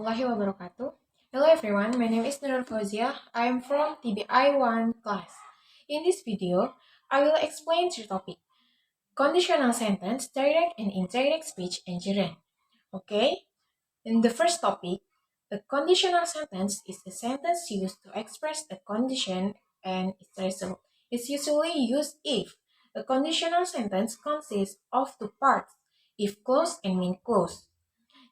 warahmatullahi wabarakatuh. Hello everyone, my name is Nurul Fauzia. I am from TBI 1 class. In this video, I will explain three topics: conditional sentence, direct and indirect speech, and gerund. Okay? In the first topic, a conditional sentence is a sentence used to express a condition and its result. It's usually used if a conditional sentence consists of two parts, if clause and mean clause.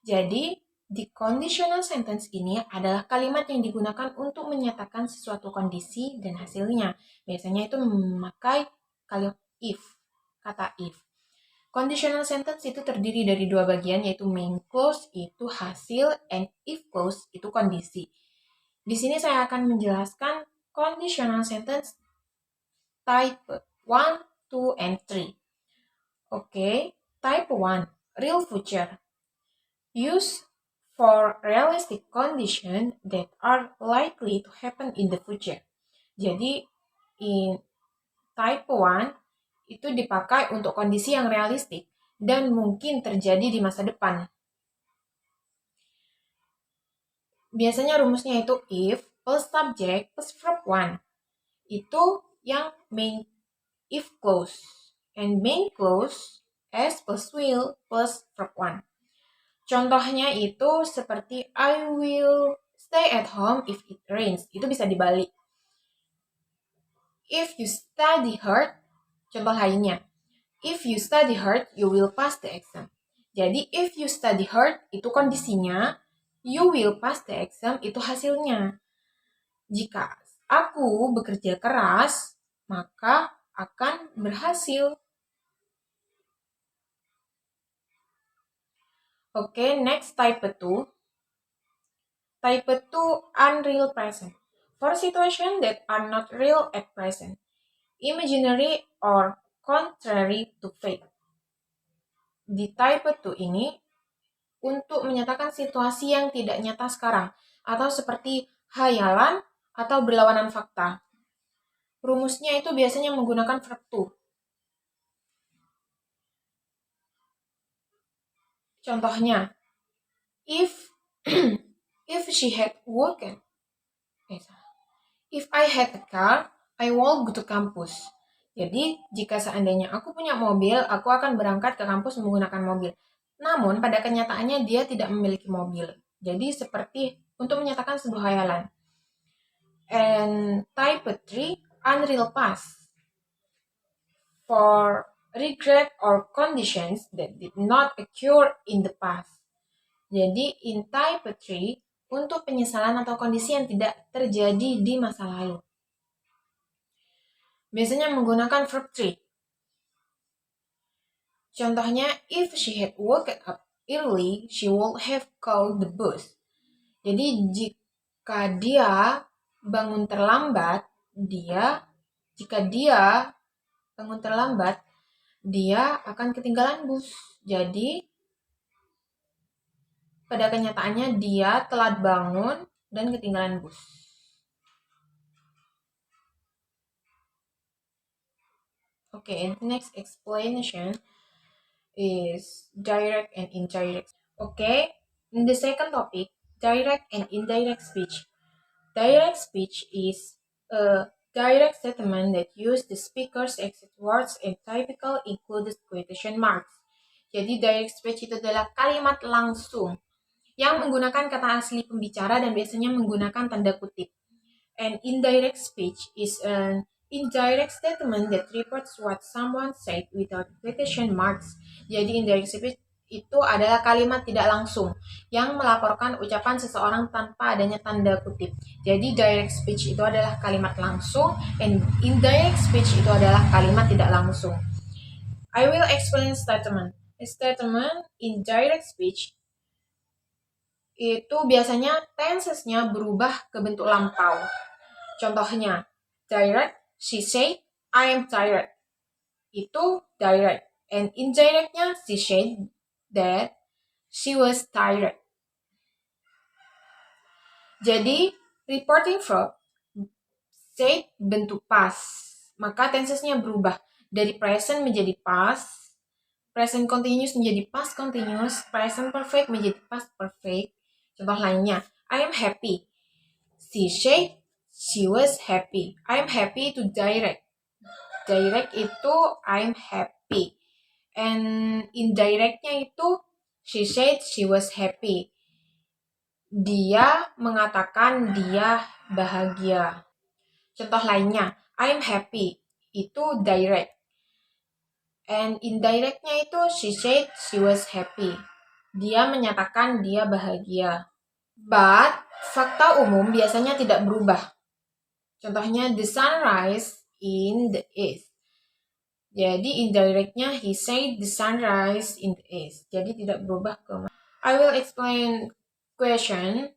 Jadi, di conditional sentence ini adalah kalimat yang digunakan untuk menyatakan sesuatu kondisi dan hasilnya. Biasanya itu memakai kalimat if, kata if. Conditional sentence itu terdiri dari dua bagian, yaitu main clause itu hasil and if clause itu kondisi. Di sini saya akan menjelaskan conditional sentence type 1, 2, and 3. Oke, type 1, real future. Used for realistic conditions that are likely to happen in the future. Jadi, in type 1 itu dipakai untuk kondisi yang realistik dan mungkin terjadi di masa depan. Biasanya rumusnya itu if plus subject plus verb 1. Itu yang main if clause. And main clause as plus will plus verb 1. Contohnya itu seperti I will stay at home if it rains. Itu bisa dibalik. If you study hard, contoh lainnya. If you study hard, you will pass the exam. Jadi if you study hard itu kondisinya, you will pass the exam itu hasilnya. Jika aku bekerja keras, maka akan berhasil. Oke, next type 2. Type 2, unreal present. For situations that are not real at present, imaginary or contrary to fate. Di type 2 ini, untuk menyatakan situasi yang tidak nyata sekarang, atau seperti hayalan atau berlawanan fakta. Rumusnya itu biasanya menggunakan verb to. Contohnya, if she had walked, if I had a car, I will go to campus. Jadi, jika seandainya aku punya mobil, aku akan berangkat ke kampus menggunakan mobil. Namun, pada kenyataannya dia tidak memiliki mobil. Jadi, seperti untuk menyatakan sebuah hayalan. And type 3, unreal past. For regret or conditions that did not occur in the past. Jadi, in type 3, untuk penyesalan atau kondisi yang tidak terjadi di masa lalu. Biasanya menggunakan verb 3. Contohnya, if she had woken up early, she would have called the bus. Jadi, jika dia bangun terlambat, dia akan ketinggalan bus. Jadi, pada kenyataannya dia telat bangun dan ketinggalan bus. Okay, and the next explanation is direct and indirect. Okay, in the second topic, direct and indirect speech. Direct speech is a direct statement that use the speaker's exact words and typical included quotation marks. Jadi direct speech itu adalah kalimat langsung yang menggunakan kata asli pembicara dan biasanya menggunakan tanda kutip. And indirect speech is an indirect statement that reports what someone said without quotation marks. Jadi indirect speech itu adalah kalimat tidak langsung yang melaporkan ucapan seseorang tanpa adanya tanda kutip. Jadi direct speech itu adalah kalimat langsung and indirect speech itu adalah kalimat tidak langsung. I will explain statement. A statement in direct speech itu biasanya tenses-nya berubah ke bentuk lampau. Contohnya, direct, she said, I am tired. Itu direct. And indirect-nya, she said that she was tired. Jadi, reporting verb said bentuk past. Maka tenses-nya berubah dari present menjadi past, present continuous menjadi past continuous, present perfect menjadi past perfect, Contoh lainnya, I am happy. She said she was happy. I am happy to direct. Direct itu I'm happy. And indirectnya itu she said she was happy. Dia mengatakan dia bahagia. Contoh lainnya, I'm happy. Itu direct. And indirectnya itu she said she was happy. Dia menyatakan dia bahagia. But fakta umum biasanya tidak berubah. Contohnya the sunrise in the east. Jadi indirectnya he said the sunrise in the east. Jadi tidak berubah ke mana. I will explain question.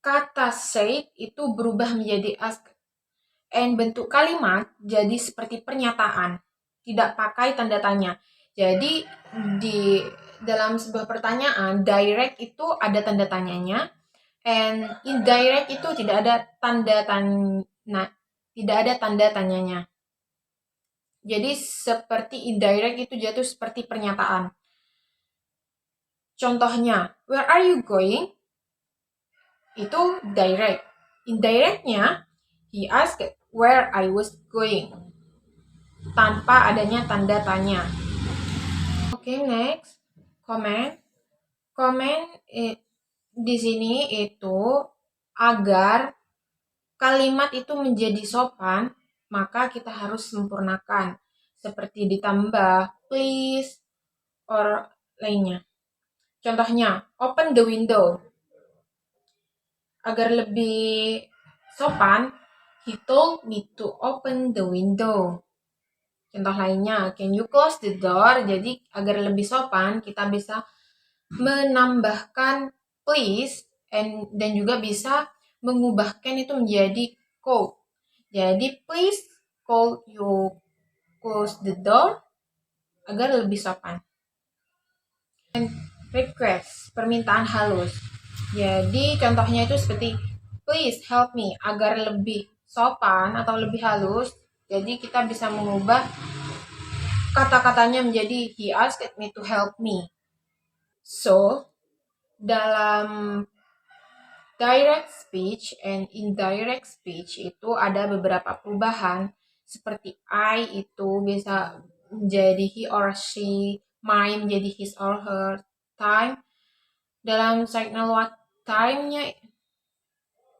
Kata said itu berubah menjadi asked. And bentuk kalimat jadi seperti pernyataan. Tidak pakai tanda tanya. Jadi di dalam sebuah pertanyaan, direct itu ada tanda tanyanya. And indirect itu tidak ada tanda tanyanya. Jadi seperti indirect itu jatuh seperti pernyataan. Contohnya, where are you going? Itu direct. Indirectnya, he asked where I was going. Tanpa adanya tanda tanya. Oke, next. Comment. Comment di sini itu agar kalimat itu menjadi sopan, maka kita harus sempurnakan. Seperti ditambah, please, or lainnya. Contohnya, open the window. Agar lebih sopan, he told me to open the window. Contoh lainnya, can you close the door? Jadi agar lebih sopan, kita bisa menambahkan please dan juga bisa mengubahkan itu menjadi call. Jadi please call you close the door agar lebih sopan. And request, permintaan halus. Jadi contohnya itu seperti please help me, agar lebih sopan atau lebih halus. Jadi kita bisa mengubah kata-katanya menjadi he asked me to help me. So, dalam direct speech and indirect speech itu ada beberapa perubahan. Seperti I itu bisa menjadi he or she, my menjadi his or her, time dalam signal what time-nya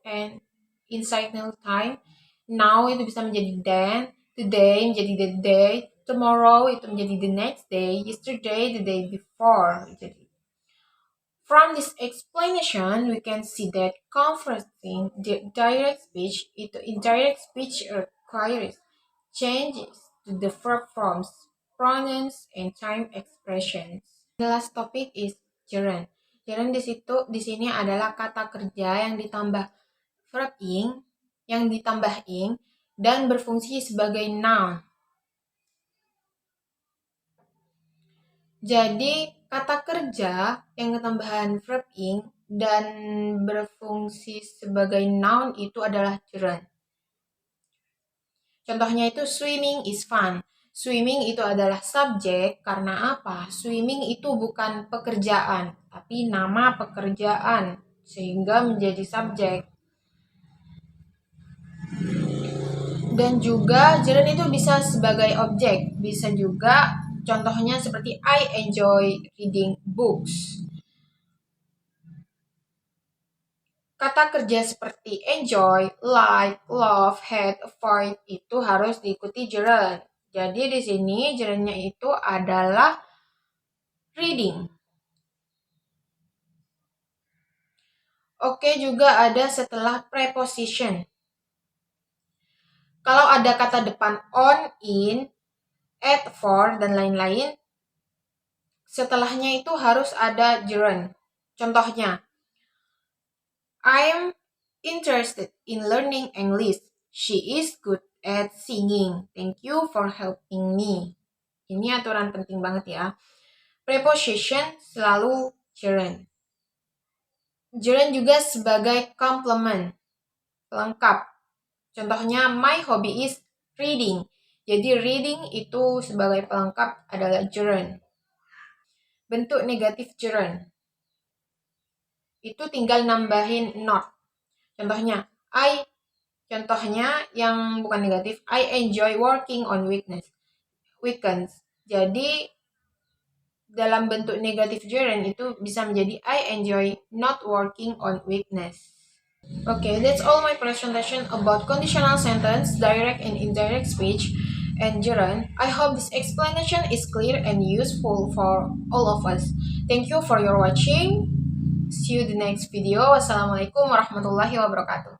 and in signal time, now itu bisa menjadi then, today menjadi the day, tomorrow itu menjadi the next day, yesterday the day before. Jadi from this explanation, we can see that converting the direct speech into indirect speech requires changes to the verb forms, pronouns, and time expressions. The last topic is gerund. Gerund di sini adalah kata kerja yang ditambah verb ing, yang ditambah ing, dan berfungsi sebagai noun. Jadi kata kerja yang ketambahan verb ing dan berfungsi sebagai noun itu adalah gerund. Contohnya itu swimming is fun. Swimming itu adalah subjek karena apa? Swimming itu bukan pekerjaan, tapi nama pekerjaan sehingga menjadi subjek. Dan juga gerund itu bisa sebagai objek, bisa juga contohnya seperti I enjoy reading books. Kata kerja seperti enjoy, like, love, hate, avoid itu harus diikuti gerund. Jadi di sini gerundnya itu adalah reading. Oke, juga ada setelah preposition. Kalau ada kata depan on, in, at, for, dan lain-lain, setelahnya itu harus ada gerund. Contohnya, I'm interested in learning English. She is good at singing. Thank you for helping me. Ini aturan penting banget ya. Preposition selalu gerund. Gerund juga sebagai complement, pelengkap. Contohnya, my hobby is reading. Jadi reading itu sebagai pelengkap adalah gerund. Bentuk negatif gerund. itu tinggal nambahin not. Contohnya yang bukan negatif, I enjoy working on weekends. Jadi dalam bentuk negatif gerund itu bisa menjadi I enjoy not working on weekends. Okay, that's all my presentation about conditional sentence, direct and indirect speech, and gerund. I hope this explanation is clear and useful for all of us. Thank you for your watching. See you the next video. Wassalamualaikum warahmatullahi wabarakatuh.